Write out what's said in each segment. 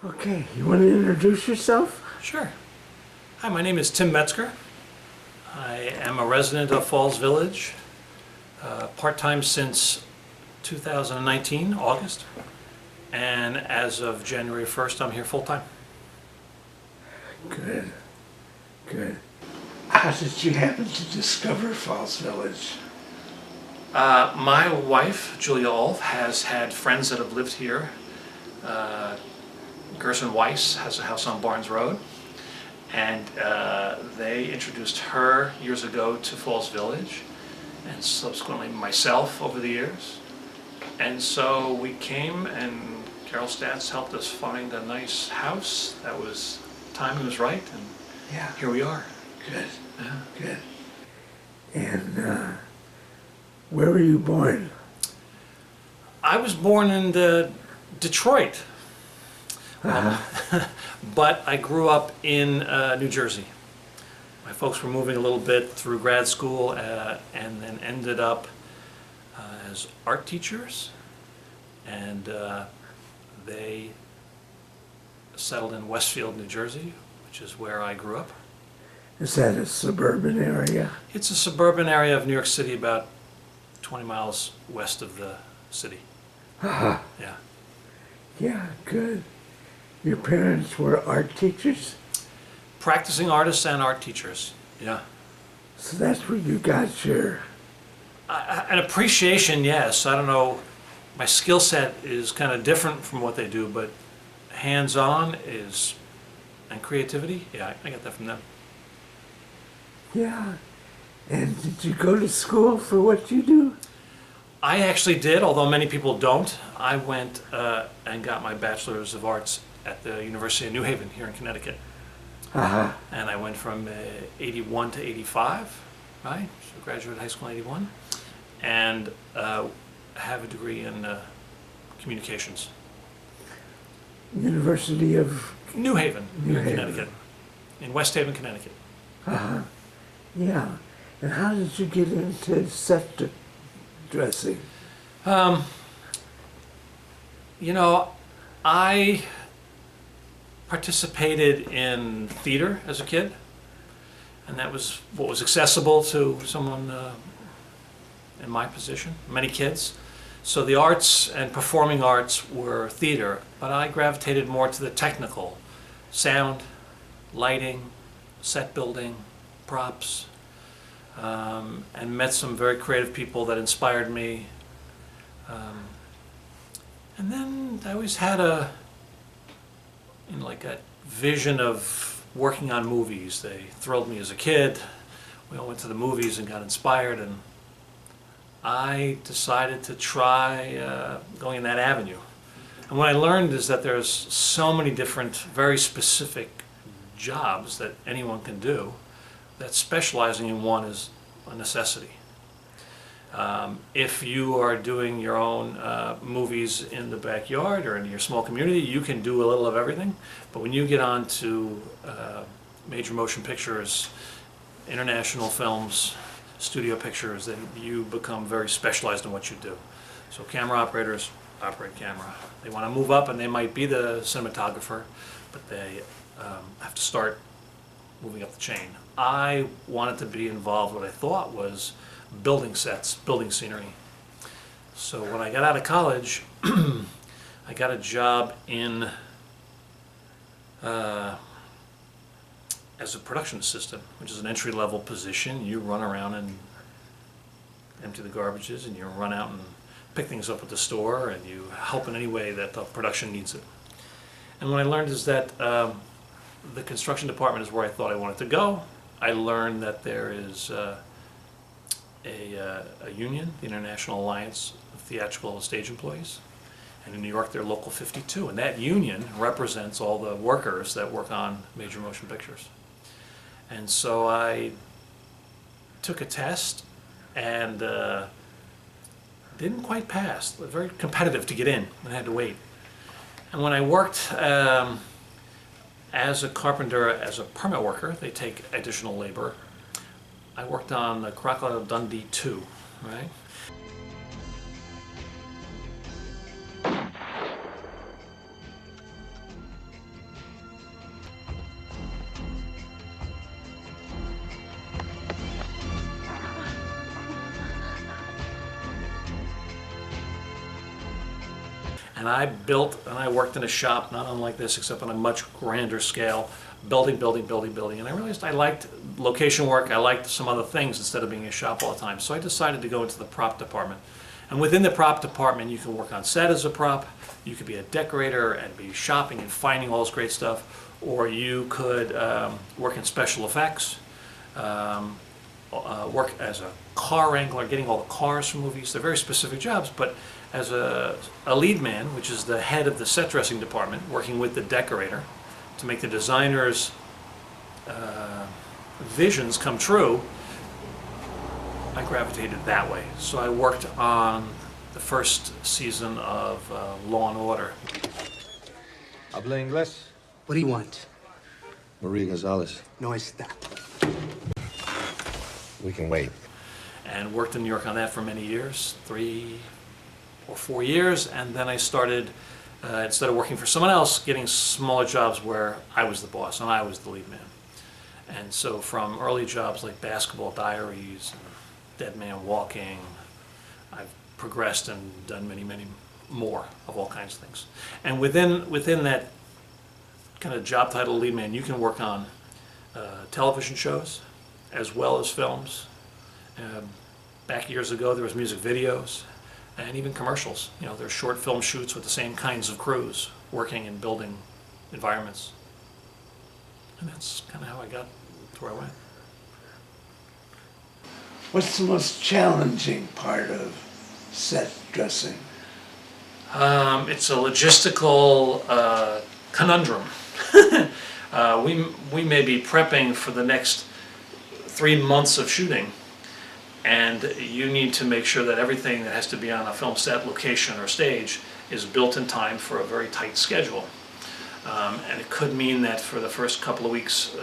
Okay, you want to introduce yourself? Sure. Hi, my name is Tim Metzger. I am a resident of Falls Village, part-time since 2019, August, and as of January 1st, I'm here full-time. Good, good. How did you happen to discover Falls Village? My wife, Julia Ulf, has had friends that have lived here. Gerson Weiss has a house on Barnes Road, and they introduced her years ago to Falls Village, and subsequently myself over the years. And so we came, and Carol Stats helped us find a nice house that was, timing was right, and Yeah. here we are. Good, Yeah. good. And where were you born? I was born in Detroit, but I grew up in New Jersey. My folks were moving a little bit through grad school and then ended up as art teachers, and they settled in Westfield, New Jersey, which is where I grew up. Is that a suburban area? It's a suburban area of New York City, about 20 miles west of the city. Uh-huh. Yeah. Yeah, good. Your parents were art teachers? Practicing artists and art teachers. Yeah. So that's where you got your... An appreciation, yes. I don't know. My skill set is kind of different from what they do, but hands-on is, and creativity, yeah, I got that from them. Yeah. And did you go to school for what you do? I actually did, although many people don't. I went and got my Bachelor's of Arts at the University of New Haven here in Connecticut. Uh-huh. And I went from 81 to 85, right? So graduated high school in 81. And have a degree in communications. University of... New Haven, New here in Haven. Connecticut. In West Haven, Connecticut. Uh-huh. Yeah. And how did you get into set dressing? You know, I participated in theater as a kid, and that was what was accessible to someone in my position, many kids. So the arts and performing arts were theater, but I gravitated more to the technical, sound, lighting, set building, props, and met some very creative people that inspired me. And then I always had a vision of working on movies. They thrilled me as a kid. We all went to the movies and got inspired, and I decided to try going in that avenue. And what I learned is that there's so many different, very specific jobs that anyone can do, that specializing in one is a necessity. If you are doing your own movies in the backyard or in your small community, you can do a little of everything. But when you get on to major motion pictures, international films, studio pictures, then you become very specialized in what you do. So camera operators operate camera. They want to move up, and they might be the cinematographer, but they have to start moving up the chain. I wanted to be involved what I thought was building sets, building scenery. So when I got out of college, I got a job in as a production assistant, which is an entry-level position. You run around and empty the garbages, and you run out and pick things up at the store, and you help in any way that the production needs it. And what I learned is that the construction department is where I thought I wanted to go. I learned that there is a union, the International Alliance of Theatrical and Stage Employees, and in New York they're Local 52, and that union represents all the workers that work on major motion pictures. And so I took a test and didn't quite pass. It was very competitive to get in, and I had to wait. And when I worked as a carpenter, as a permit worker, they take additional labor. I worked on the Crocodile Dundee II, right? And I built, and I worked in a shop not unlike this, except on a much grander scale, building. And I realized I liked location work, I liked some other things instead of being in a shop all the time. So I decided to go into the prop department. And within the prop department, you can work on set as a prop, you could be a decorator and be shopping and finding all this great stuff, or you could work in special effects, work as a car wrangler, getting all the cars from movies. They're very specific jobs, but as a lead man, which is the head of the set dressing department, working with the decorator to make the designer's visions come true, I gravitated that way. So I worked on the first season of Law and Order. ¿Habla inglés? What do you want? Maria Gonzalez. No está. We can wait. And worked in New York on that for many years, 3 or 4 years, and then I started, instead of working for someone else, getting smaller jobs where I was the boss and I was the lead man. And so from early jobs like Basketball Diaries, Dead Man Walking, I've progressed and done many more of all kinds of things. And within that kind of job title, lead man, you can work on television shows as well as films. Back years ago, there was music videos and even commercials. You know, there's short film shoots with the same kinds of crews working and building environments. And that's kind of how I got to where I went. What's the most challenging part of set dressing? It's a logistical conundrum. We may be prepping for the next 3 months of shooting, and you need to make sure that everything that has to be on a film set, location, or stage is built in time for a very tight schedule. And it could mean that for the first couple of weeks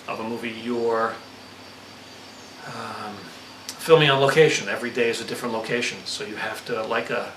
of a movie, you're filming on location. Every day is a different location, so you have to, like a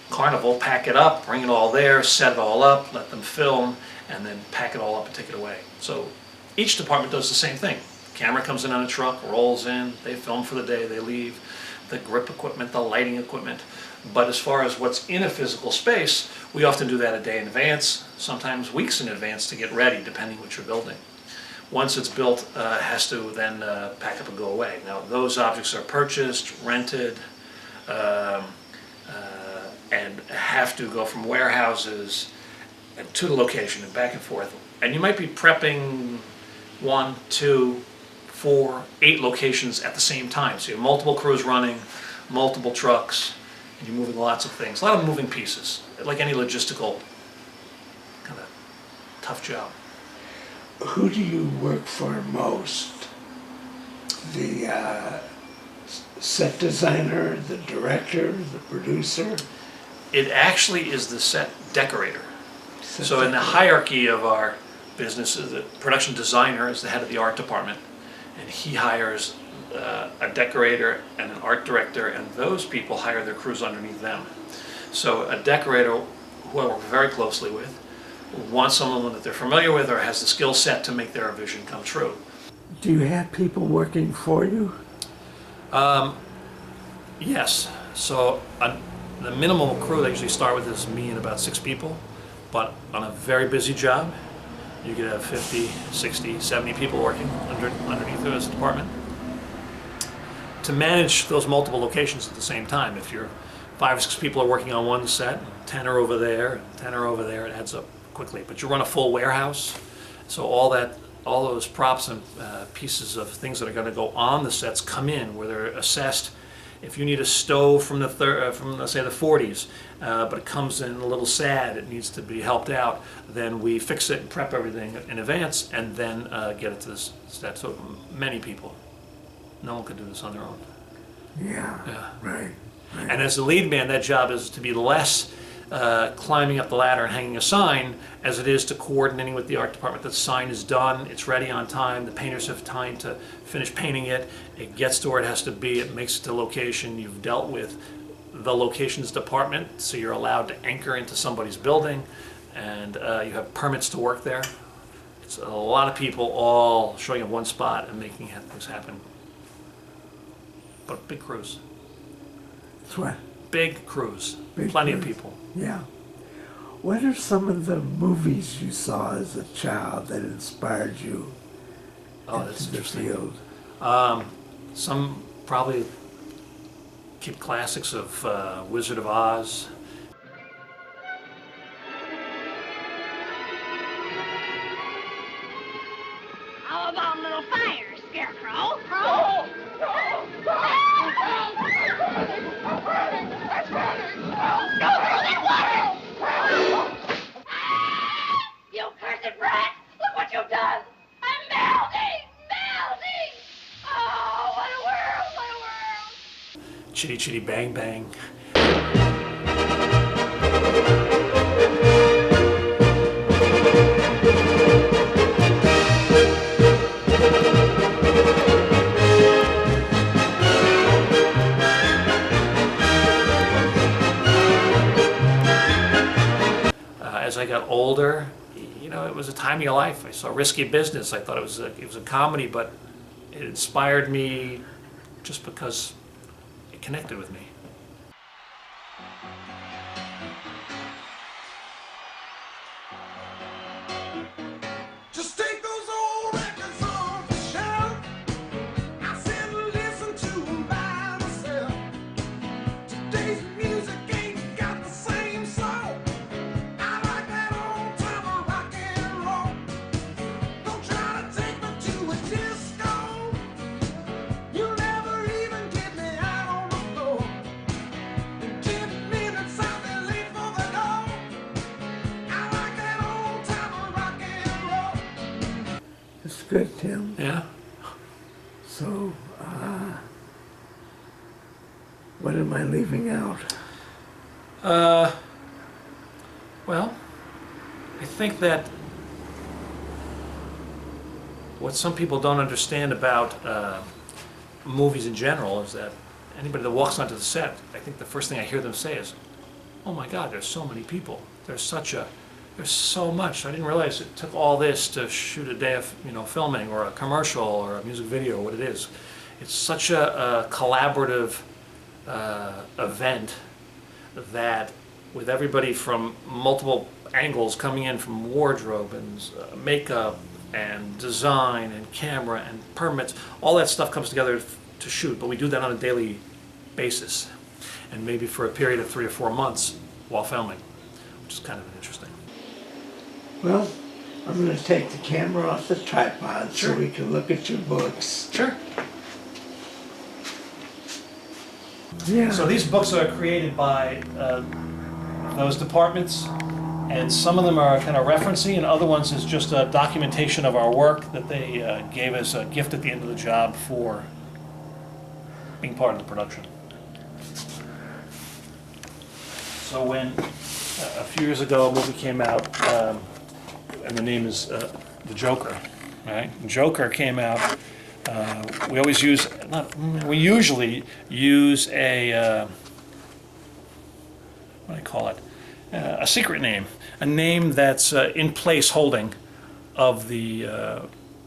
carnival, pack it up, bring it all there, set it all up, let them film, and then pack it all up and take it away. So each department does the same thing. Camera comes in on a truck, rolls in, they film for the day, they leave. The grip equipment, the lighting equipment. But as far as what's in a physical space, we often do that a day in advance, sometimes weeks in advance to get ready, depending what you're building. Once it's built, it has to then pack up and go away. Now, those objects are purchased, rented, and have to go from warehouses to the location and back and forth. And you might be prepping 1, 2, 4, 8 locations at the same time. So you have multiple crews running, multiple trucks, and you're moving lots of things. A lot of moving pieces, like any logistical kind of tough job. Who do you work for most? The set designer, the director, the producer? It actually is the set decorator. Set So in the decorator. hierarchy of our business, the production designer is the head of the art department, and he hires a decorator and an art director, and those people hire their crews underneath them. So a decorator, who I work very closely with, wants someone that they're familiar with or has the skill set to make their vision come true. Do you have people working for you? Yes. So the minimum crew they usually start with is me and about 6 people, but on a very busy job, you could have 50, 60, 70 people working underneath this department. To manage those multiple locations at the same time, if you're 5 or 6 people are working on one set, 10 are over there, and 10 are over there, it adds up quickly. But you run a full warehouse, so all those props and pieces of things that are going to go on the sets come in where they're assessed. If you need a stove from let's say the 40s, but it comes in a little sad, it needs to be helped out, then we fix it and prep everything in advance and then get it to the set. So many people. No one could do this on their own. Yeah. Right. And as the lead man, that job is to be less climbing up the ladder and hanging a sign as it is to coordinating with the art department. The sign is done, it's ready on time, the painters have time to finish painting it, it gets to where it has to be, it makes it to location, you've dealt with the locations department, so you're allowed to anchor into somebody's building, and you have permits to work there. It's a lot of people all showing up one spot and making things happen. But big crews. That's what? Big crews. Big Plenty of crews. people. Yeah. What are some of the movies you saw as a child that inspired you Oh, that's into the interesting. field? Some probably keep classics of Wizard of Oz. How about a little fire, Scarecrow? Crow? Go through that water! You cursed brat! Look what you've done! I'm melting! Melting! Oh, what a world! What a world! Chitty Chitty Bang Bang. As I got older, you know, it was a time of your life. I saw Risky Business. I thought it was a comedy, but it inspired me just because it connected with me. Just take those old records off the shelf. I sit and listen to 'em by myself. Today's music ain't got the same soul. I like that old time rock and roll. Don't try to take me to a disco. You'll never even get me out on the floor. In 10 minutes I'll be late for the door. I like that old time rock and roll. It's good, Tim. Yeah. So, what am I leaving out? Well, I think that what some people don't understand about movies in general is that anybody that walks onto the set, I think the first thing I hear them say is, "Oh my God, there's so many people. There's so much. I didn't realize it took all this to shoot a day of, you know, filming or a commercial or a music video, or what it is." It's such a collaborative event that with everybody from multiple angles coming in, from wardrobe and makeup and design and camera and permits, all that stuff comes together to shoot, but we do that on a daily basis and maybe for a period of 3 or 4 months while filming, which is kind of interesting. Well, I'm going to take the camera off the tripod Sure. so we can look at your books. Sure. Yeah. So these books are created by those departments, and some of them are kind of referencing, and other ones is just a documentation of our work that they gave as a gift at the end of the job for being part of the production. So when a few years ago a movie came out, and the name is The Joker, right? Joker came out. We always use, we usually use a, what do I call it? A secret name, a name that's in place holding of the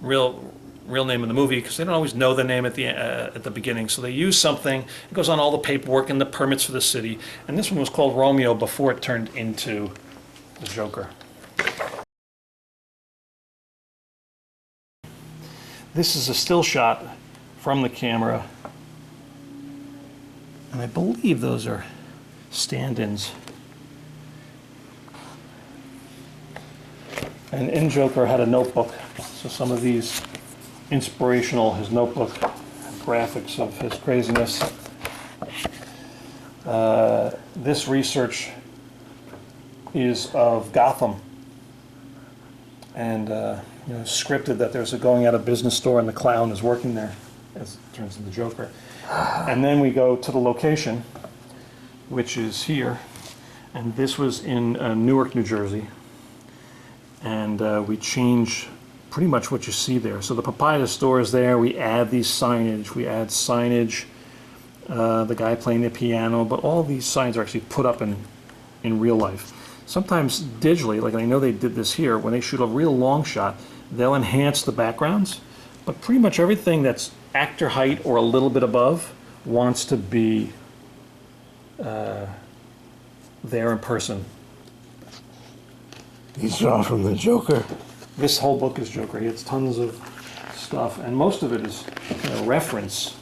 real name of the movie, because they don't always know the name at the beginning. So they use something. It goes on all the paperwork and the permits for the city. And this one was called Romeo before it turned into The Joker. This is a still shot from the camera, and I believe those are stand-ins. And in Joker had a notebook, so some of these inspirational, his notebook graphics of his craziness. This research is of Gotham, and you know, scripted that there's a going out of business store and the clown is working there, as it turns into Joker. And then we go to the location, which is here, and this was in Newark, New Jersey. And we change pretty much what you see there. So the papaya store is there. We add these signage. We add signage. The guy playing the piano. But all these signs are actually put up in real life. Sometimes digitally, like I know they did this here. When they shoot a real long shot, they'll enhance the backgrounds. But pretty much everything that's actor height or a little bit above wants to be there in person. These are all from the Joker. This whole book is Joker. He has tons of stuff, and most of it is reference.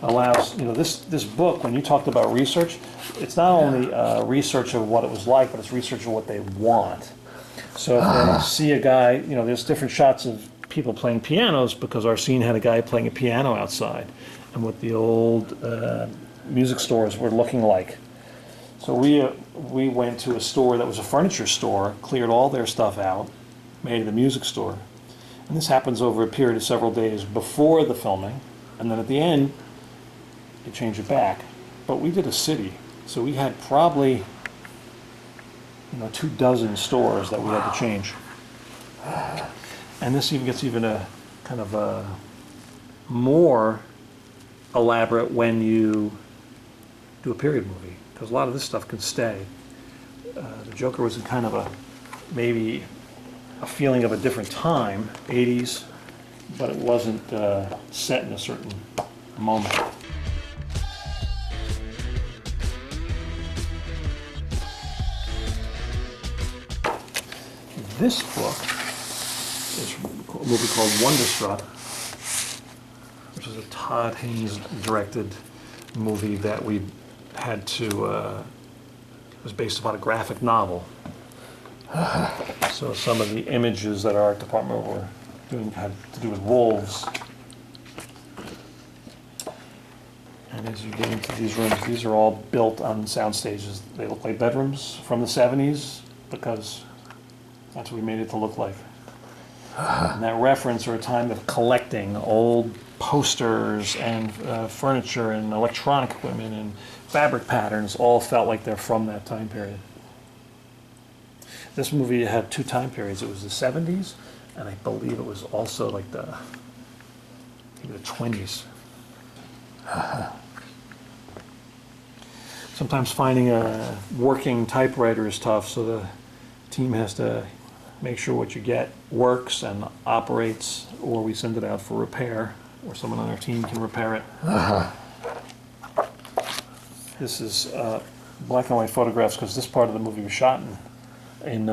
Allows, this book, when you talked about research, it's not only research of what it was like, but it's research of what they want. So if they see a guy, there's different shots of people playing pianos because our scene had a guy playing a piano outside and what the old music stores were looking like. So we went to a store that was a furniture store, cleared all their stuff out, made it a music store. And this happens over a period of several days before the filming, and then at the end, they change it back. But we did a city, so we had probably 24 stores that we had to change. And this even gets a kind of a more elaborate when you do a period movie, because a lot of this stuff can stay. The Joker was in kind of maybe a feeling of a different time, 80s, but it wasn't set in a certain moment. This book is a movie called Wonderstruck, which is a Todd Haynes directed movie that we had to, it was based upon a graphic novel. So some of the images that our art department were doing had to do with wolves. And as you get into these rooms, these are all built on sound stages. They look like bedrooms from the 70s because that's what we made it to look like. And that reference or a time of collecting old posters and furniture and electronic equipment and fabric patterns all felt like they're from that time period. This movie had two time periods. It was the 70s, and I believe it was also like maybe the 20s. Sometimes finding a working typewriter is tough, so the team has to make sure what you get works and operates, or we send it out for repair, or someone on our team can repair it. This is black and white photographs because this part of the movie was shot in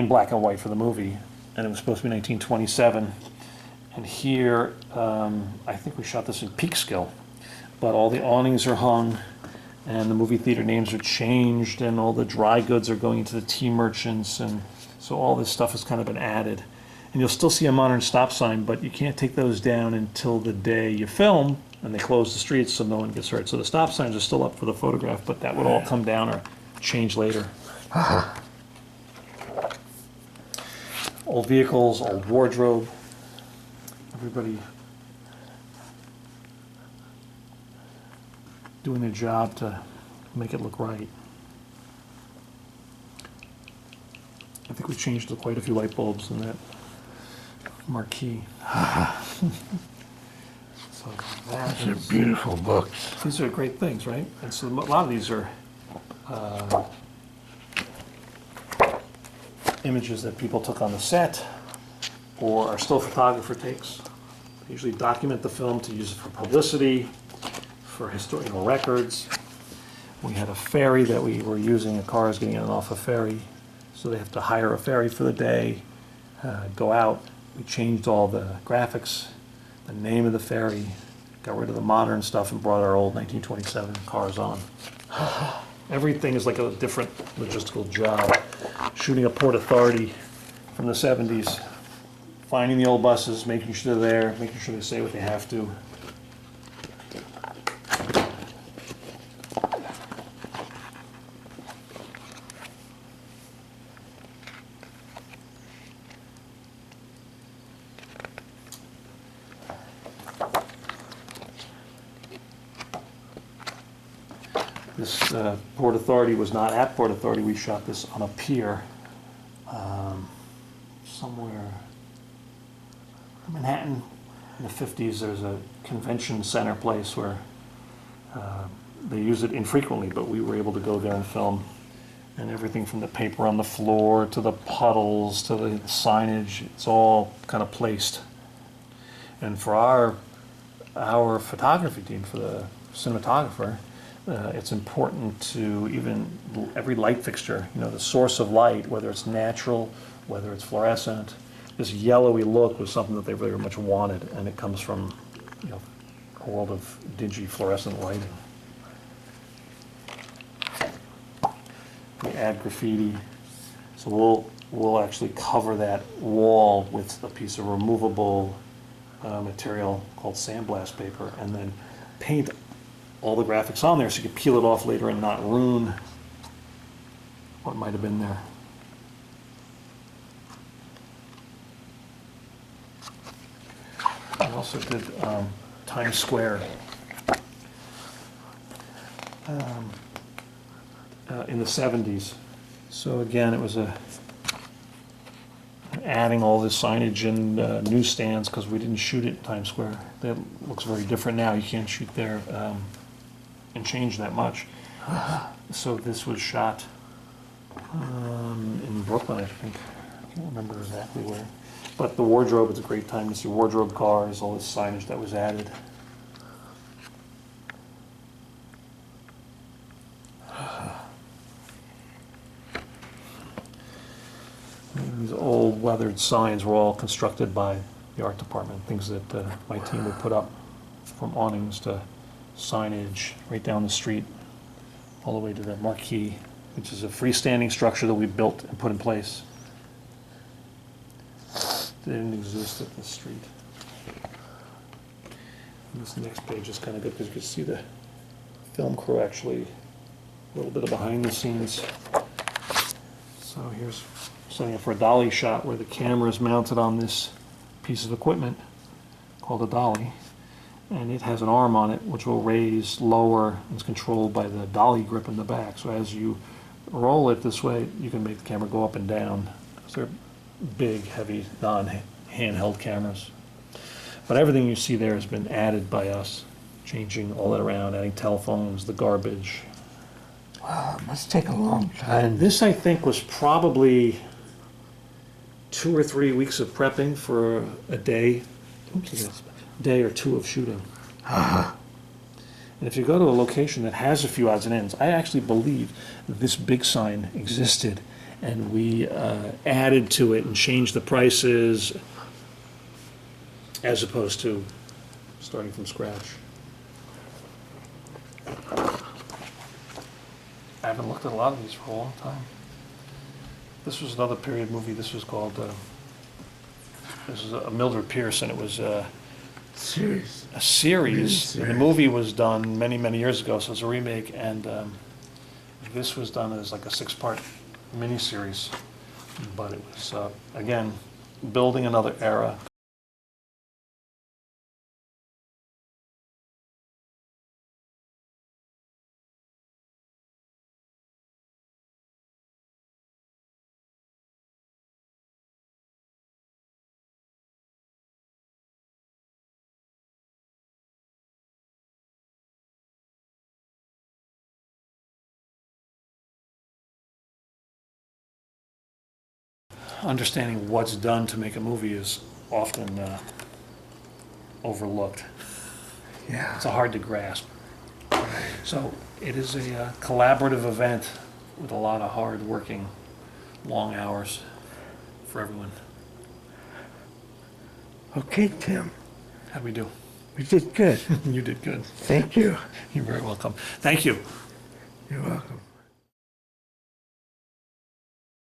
black and white for the movie, and it was supposed to be 1927. And here, I think we shot this in Peekskill, but all the awnings are hung, and the movie theater names are changed, and all the dry goods are going into the tea merchants, and so all this stuff has kind of been added. And you'll still see a modern stop sign, but you can't take those down until the day you film, and they close the streets so no one gets hurt. So the stop signs are still up for the photograph, but that would all come down or change later. Old vehicles, old wardrobe, everybody doing their job to make it look right. I think we changed quite a few light bulbs in that marquee. So These are beautiful books. these are great things, right? And so a lot of these are images that people took on the set or are still photographer takes. They usually document the film to use it for publicity, for historical records. We had a ferry that we were using, a car is getting in and off a ferry, so they have to hire a ferry for the day, go out. We changed all the graphics, the name of the ferry, got rid of the modern stuff and brought our old 1927 cars on. Everything is like a different logistical job. Shooting a Port Authority from the 70s, finding the old buses, making sure they're there, making sure they say what they have to. This Port Authority was not at Port Authority. We shot this on a pier somewhere in Manhattan. In the 50s, there's a convention center place where they use it infrequently, but we were able to go there and film. And everything from the paper on the floor to the puddles to the signage, it's all kind of placed. And for our photography team, for the cinematographer, it's important to every light fixture, the source of light, whether it's natural, whether it's fluorescent, this yellowy look was something that they very much wanted, and it comes from, a world of dingy fluorescent lighting. We add graffiti, so we'll actually cover that wall with a piece of removable material called sandblast paper, and then paint all the graphics on there so you can peel it off later and not ruin what might have been there. I also did Times Square in the 70s. So again, it was adding all this signage and newsstands, because we didn't shoot it in Times Square. That looks very different now. You can't shoot there and change that much. So this was shot in Brooklyn, I think. I can't remember exactly where. But the wardrobe is a great time to see wardrobe cars, all this signage that was added. These old weathered signs were all constructed by the art department, things that my team would put up, from awnings to signage right down the street, all the way to the marquee, which is a freestanding structure that we built and put in place. They didn't exist at the street. And this next page is kind of good because you can see the film crew actually, a little bit of behind the scenes. So here's setting up for a dolly shot where the camera is mounted on this piece of equipment called a dolly, and it has an arm on it which will raise, lower, and is controlled by the dolly grip in the back. So as you roll it this way, you can make the camera go up and down. So they're big, heavy, non-handheld cameras. But everything you see there has been added by us, changing all that around, adding telephones, the garbage. Wow, it must take a long time. This, I think, was probably 2 or 3 weeks of prepping for a day, day or two of shooting. And if you go to a location that has a few odds and ends, I actually believe that this big sign existed, and we added to it and changed the prices as opposed to starting from scratch. I haven't looked at a lot of these for a long time. This was another period movie. This was called, this is a Mildred Pierce, and it was a series. And the movie was done many, many years ago, so it's a remake, and this was done as like a 6-part miniseries. But it was, again, building another era. Understanding what's done to make a movie is often overlooked. Yeah. It's hard to grasp. So it is a collaborative event with a lot of hard working, long hours for everyone. Okay, Tim. How'd we do? We did good. You did good. Thank you. You're very welcome. Thank you. You're welcome.